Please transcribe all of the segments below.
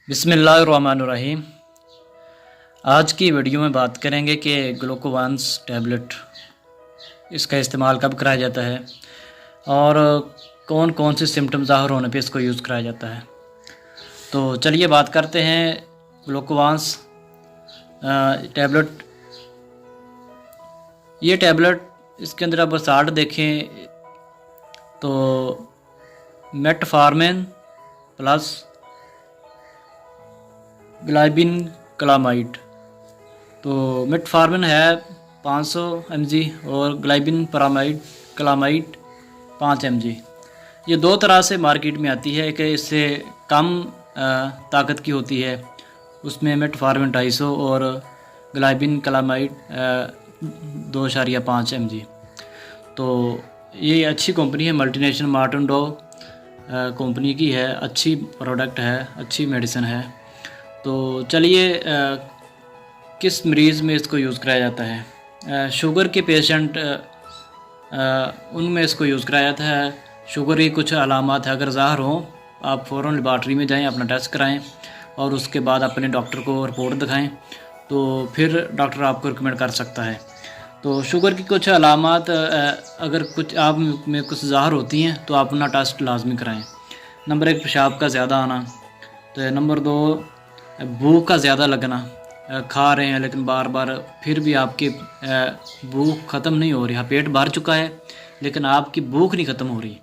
बिस्मिल्लाहिर्रहमानिर्रहीम। आज की वीडियो में बात करेंगे कि ग्लूकोवांस टैबलेट इसका इस्तेमाल कब कराया जाता है और कौन कौन से सिम्टम ज़ाहिर होने पे इसको यूज़ कराया जाता है। तो चलिए बात करते हैं ग्लूकोवांस टैबलेट। ये टैबलेट इसके अंदर आप साल्ट देखें तो मेटफॉर्मिन प्लस ग्लाइबिन क्लामाइड। तो मेटफॉर्मिन है 500 mg और ग्लाइबिन क्लामाइड 5 mg। ये दो तरह से मार्केट में आती है कि इससे कम ताकत की होती है, उसमें मेटफॉर्मिन 250 और ग्लाइबिन क्लामाइड 2.5 mg। तो ये अच्छी कंपनी है, मल्टीनेशनल मार्टन डो कंपनी की है, अच्छी प्रोडक्ट है, अच्छी मेडिसिन है। तो चलिए किस मरीज़ में इसको यूज़ कराया जाता है। शुगर के पेशेंट उनमें इसको यूज़ कराया जाता है। शुगर की कुछ अलामत है, अगर ज़ाहिर हों आप फ़ौरन लेबॉर्ट्री में जाएं, अपना टेस्ट कराएं और उसके बाद अपने डॉक्टर को रिपोर्ट दिखाएं, तो फिर डॉक्टर आपको रिकमेंड कर सकता है। तो शुगर की कुछ अलामत अगर कुछ आप में कुछ ज़ाहिर होती हैं तो आप अपना टेस्ट लाजमी कराएं। नंबर 1 पेशाब का ज़्यादा आना। तो नंबर 2 भूख का ज़्यादा लगना, खा रहे हैं लेकिन बार बार फिर भी आपकी भूख ख़त्म नहीं हो रही, पेट भर चुका है लेकिन आपकी भूख नहीं ख़त्म हो रही,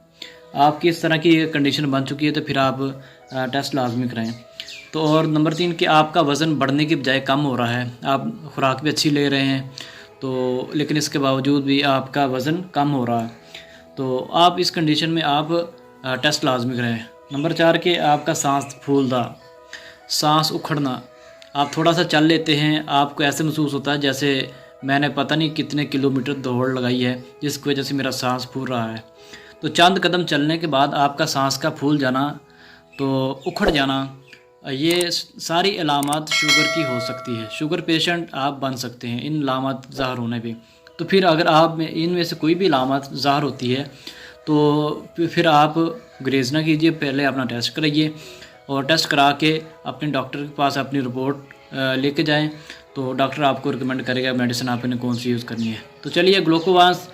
आपकी इस तरह की कंडीशन बन चुकी है, तो फिर आप टेस्ट लाजमी कराएं। तो और नंबर 3 कि आपका वज़न बढ़ने की बजाय कम हो रहा है, आप खुराक भी अच्छी ले रहे हैं तो लेकिन इसके बावजूद भी आपका वज़न कम हो रहा है, तो आप इस कंडीशन में आप टेस्ट लाजमी कराएं। नंबर 4 कि आपका सांस फूलना, सांस उखड़ना, आप थोड़ा सा चल लेते हैं आपको ऐसे महसूस होता है जैसे मैंने पता नहीं कितने किलोमीटर दौड़ लगाई है जिसकी वजह से मेरा सांस फूल रहा है। तो चंद कदम चलने के बाद आपका सांस का फूल जाना, तो उखड़ जाना, ये सारी अलामत शुगर की हो सकती है। शुगर पेशेंट आप बन सकते हैं इन अलामत ज़ाहिर होने पे। तो फिर अगर आप में इनमें से कोई भी अलामत ज़ाहिर होती है तो फिर आप गुरेज ना कीजिए, पहले अपना टेस्ट कराइए और टेस्ट करा के अपने डॉक्टर के पास अपनी रिपोर्ट लेके जाएं, तो डॉक्टर आपको रिकमेंड करेगा मेडिसिन आपने कौन सी यूज़ करनी है। तो चलिए ग्लूकोवांस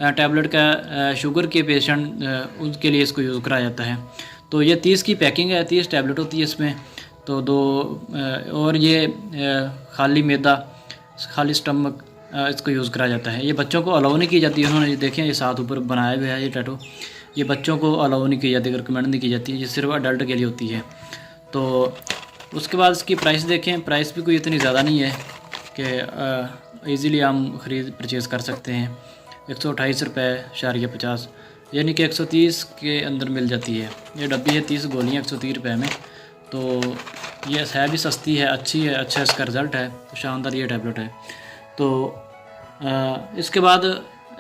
टैबलेट का शुगर के पेशेंट उनके लिए इसको यूज़ कराया जाता है। तो ये 30 की पैकिंग है, 30 टैबलेट होती है इसमें। तो और ये खाली मैदा, खाली स्टमक इसको यूज़ कराया जाता है। ये बच्चों को अलाउ नहीं की जाती है। उन्होंने देखें ये साथ ऊपर बनाया हुआ है ये टैटू, ये बच्चों को अलाउ नहीं की जाती, रिकमेंड नहीं की जाती है, ये सिर्फ अडल्ट के लिए होती है। तो उसके बाद इसकी प्राइस देखें, प्राइस भी कोई इतनी ज़्यादा नहीं है कि ईज़िली हम परचेज़ कर सकते हैं। 128 रुपये 50, यानी कि 130 के अंदर मिल जाती है। ये डब्बी है 30 गोलियाँ 130 रुपये में। तो ये है भी सस्ती है, अच्छी है, अच्छा इसका रिज़ल्ट है, तो शानदार ये टैबलेट है। तो इसके बाद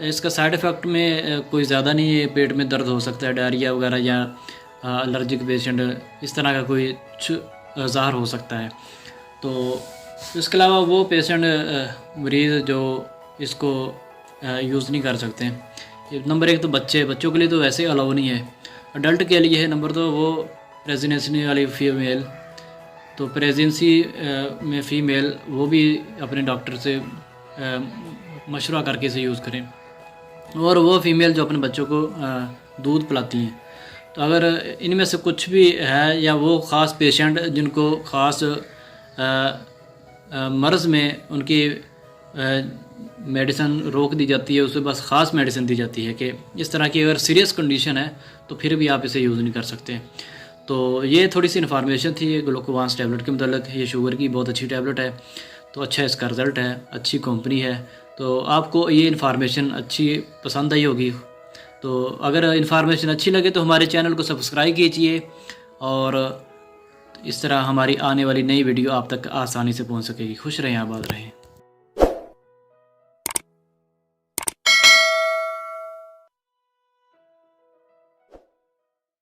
इसका साइड इफ़ेक्ट में कोई ज़्यादा नहीं है, पेट में दर्द हो सकता है, डायरिया वगैरह या एलर्जिक पेशेंट इस तरह का कोई ज़ाहिर हो सकता है। तो इसके अलावा वो पेशेंट मरीज़ जो इसको यूज़ नहीं कर सकते। नंबर 1 तो बच्चों के लिए तो वैसे अलाउ नहीं है, अडल्ट के लिए है। नंबर 2 वो प्रेगनेंसी वाली फीमेल, तो प्रेगनेंसी में फ़ीमेल वो भी अपने डॉक्टर से मशवरा करके इसे यूज़ करें। और वो फीमेल जो अपने बच्चों को दूध पिलाती हैं। तो अगर इनमें से कुछ भी है या वो ख़ास पेशेंट जिनको ख़ास मर्ज़ में उनकी मेडिसिन रोक दी जाती है, उसे बस ख़ास मेडिसिन दी जाती है कि इस तरह की अगर सीरियस कंडीशन है तो फिर भी आप इसे यूज़ नहीं कर सकते। तो ये थोड़ी सी इन्फॉर्मेशन थी ग्लूकोवांस टैबलेट के मतलब। ये शुगर की बहुत अच्छी टैबलेट है, तो अच्छा इसका रिज़ल्ट है, अच्छी कंपनी है। तो आपको ये इन्फॉर्मेशन अच्छी पसंद आई होगी। तो अगर इन्फॉर्मेशन अच्छी लगे तो हमारे चैनल को सब्सक्राइब कीजिए और इस तरह हमारी आने वाली नई वीडियो आप तक आसानी से पहुंच सकेगी। खुश रहें, आबाद रहें।